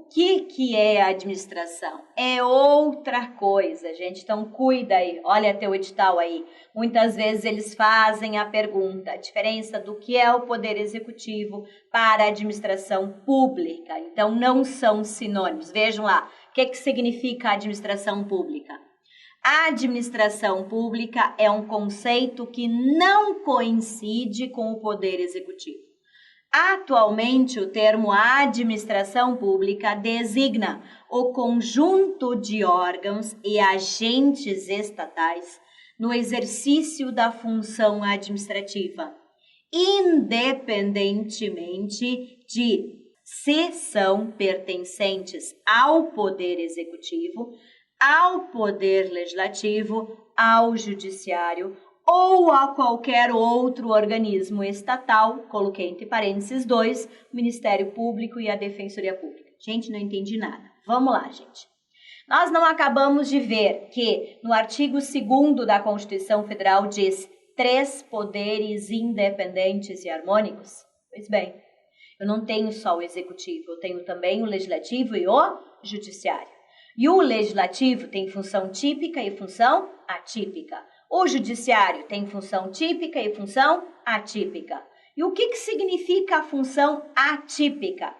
que é a administração? É outra coisa, gente. Então, cuida aí. Olha teu edital aí. Muitas vezes eles fazem a pergunta, a diferença do que é o poder executivo para a administração pública. Então, não são sinônimos. Vejam lá, o que significa a administração pública? A administração pública é um conceito que não coincide com o poder executivo. Atualmente, o termo administração pública designa o conjunto de órgãos e agentes estatais no exercício da função administrativa, independentemente de se são pertencentes ao poder executivo, ao poder legislativo, ao judiciário ou a qualquer outro organismo estatal, coloquei entre parênteses 2, o Ministério Público e a Defensoria Pública. Gente, não entendi nada. Vamos lá, gente. Nós não acabamos de ver que no artigo 2º da Constituição Federal diz 3 poderes independentes e harmônicos? Pois bem, eu não tenho só o executivo, eu tenho também o legislativo e o judiciário. E o legislativo tem função típica e função atípica. O judiciário tem função típica e função atípica. E o que significa a função atípica?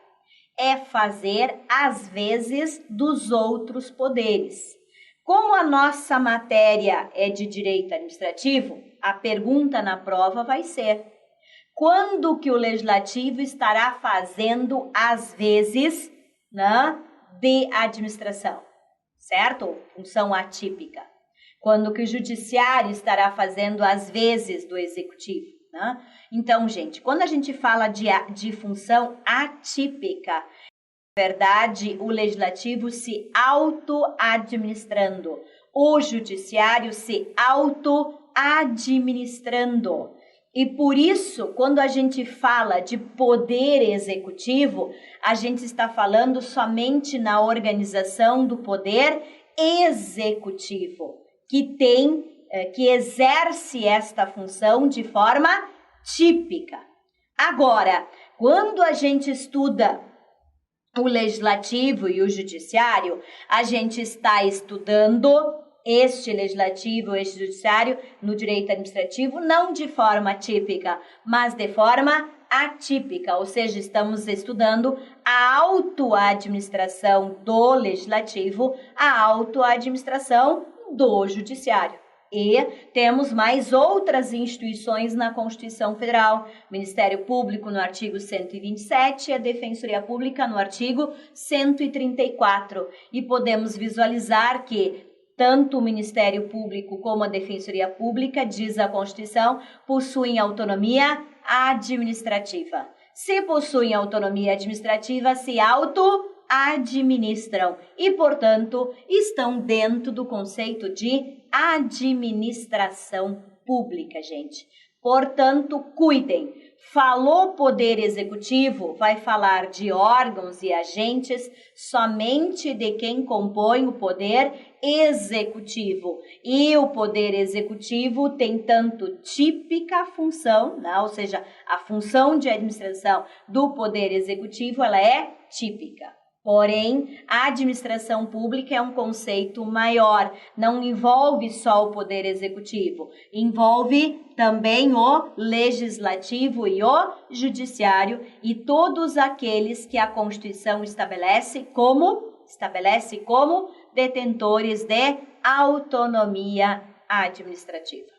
É fazer as vezes dos outros poderes. Como a nossa matéria é de direito administrativo, a pergunta na prova vai ser: quando que o legislativo estará fazendo as vezes, né, de administração? Certo? Função atípica. Quando que o judiciário estará fazendo as vezes do executivo, né? Então, gente, quando a gente fala de função atípica, na verdade, o legislativo se auto-administrando, o judiciário se auto-administrando. E por isso, quando a gente fala de poder executivo, a gente está falando somente na organização do poder executivo, que exerce esta função de forma típica. Agora, quando a gente estuda o legislativo e o judiciário, a gente está estudando este legislativo, este judiciário no direito administrativo, não de forma típica, mas de forma atípica, ou seja, estamos estudando a auto-administração do legislativo, a auto-administração do judiciário. E temos mais outras instituições na Constituição Federal, Ministério Público no artigo 127 e a Defensoria Pública no artigo 134. E podemos visualizar que tanto o Ministério Público como a Defensoria Pública, diz a Constituição, possuem autonomia administrativa. Se possuem autonomia administrativa, se auto-administram e, portanto, estão dentro do conceito de administração pública, gente. Portanto, cuidem. Falou poder executivo, vai falar de órgãos e agentes somente de quem compõe o poder executivo. E o poder executivo tem tanto típica função, né? Ou seja, a função de administração do poder executivo, ela é típica. Porém, a administração pública é um conceito maior, não envolve só o poder executivo, envolve também o legislativo e o judiciário e todos aqueles que a Constituição estabelece como detentores de autonomia administrativa.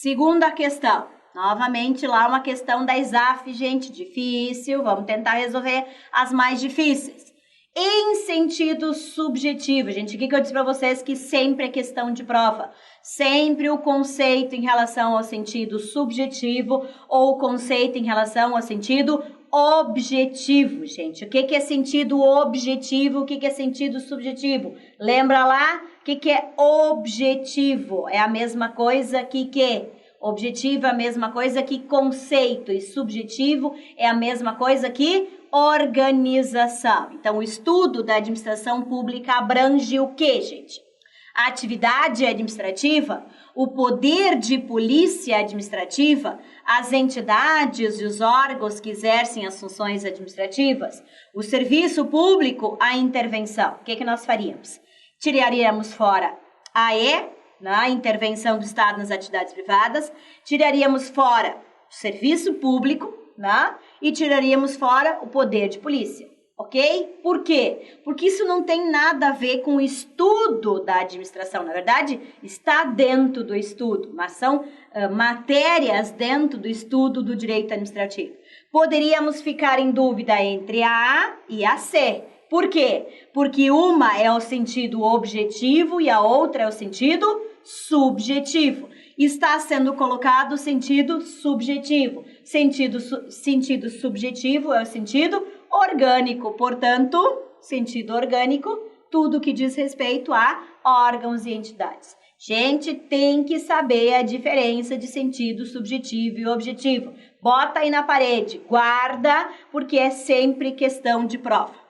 Segunda questão, novamente lá uma questão da ISAF, gente, difícil, vamos tentar resolver as mais difíceis. Em sentido subjetivo, gente, o que eu disse para vocês que sempre é questão de prova? Sempre o conceito em relação ao sentido subjetivo ou o conceito em relação ao sentido objetivo, gente. O que é sentido objetivo, o que é sentido subjetivo? Lembra lá? O que é objetivo? É a mesma coisa que objetivo é a mesma coisa que conceito e subjetivo é a mesma coisa que organização. Então, o estudo da administração pública abrange o que, gente? A atividade administrativa, o poder de polícia administrativa, as entidades e os órgãos que exercem as funções administrativas, o serviço público, a intervenção. O que nós faríamos? Tiraríamos fora a na intervenção do Estado nas atividades privadas, tiraríamos fora o serviço público, e tiraríamos fora o poder de polícia, ok? Por quê? Porque isso não tem nada a ver com o estudo da administração, na verdade, está dentro do estudo, mas são matérias dentro do estudo do direito administrativo. Poderíamos ficar em dúvida entre a A e a C. Por quê? Porque uma é o sentido objetivo e a outra é o sentido subjetivo. Está sendo colocado o sentido subjetivo. Sentido subjetivo é o sentido orgânico. Portanto, sentido orgânico, tudo que diz respeito a órgãos e entidades. Gente, tem que saber a diferença de sentido subjetivo e objetivo. Bota aí na parede, guarda, porque é sempre questão de prova.